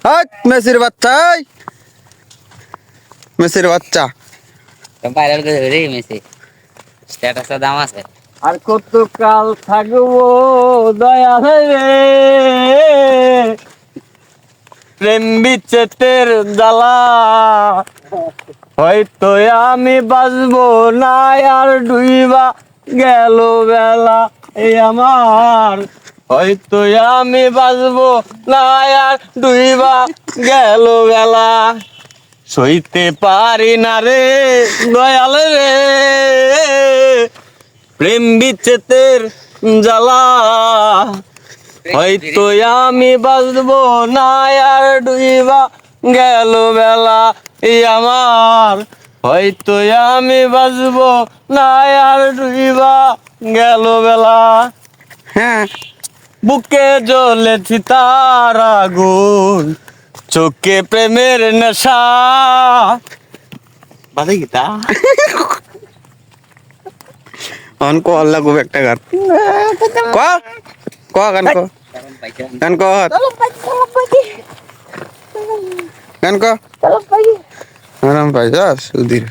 হাট মেসির বাচ্চা এই মেসির বাচ্চা ভাইরাল করে রে মেসি স্ট্যাটাসের দাম আছে। আর কত কাল থাকবো দয়াল রে, প্রেম বিচ্ছেদের জ্বালা, হয়তো আমি বাঁচবো না আর ডুইবা গেল বেলা এই আমার, হয়তো আমি বাঁচবো না আর ডুইবা গেল বেলা, সইতে পারি না রে দয়াল রে, প্রেম বিচ্ছেদের জ্বালা, হয়তো আমি বাঁচবো না আর ডুইবা গেল বেলা এই আমার, হয়তো আমি বাঁচবো না আর ডুইবা গেল বেলা। হ্যাঁ বুকে জ্বলেছি তার আগুন, চোখে প্রেমের নেশা, বাদে গীতা অন ক আল্লাহ খুব একটা গান ক ক গান ক গান ক গান ক আরাম পাইছাস সুধীর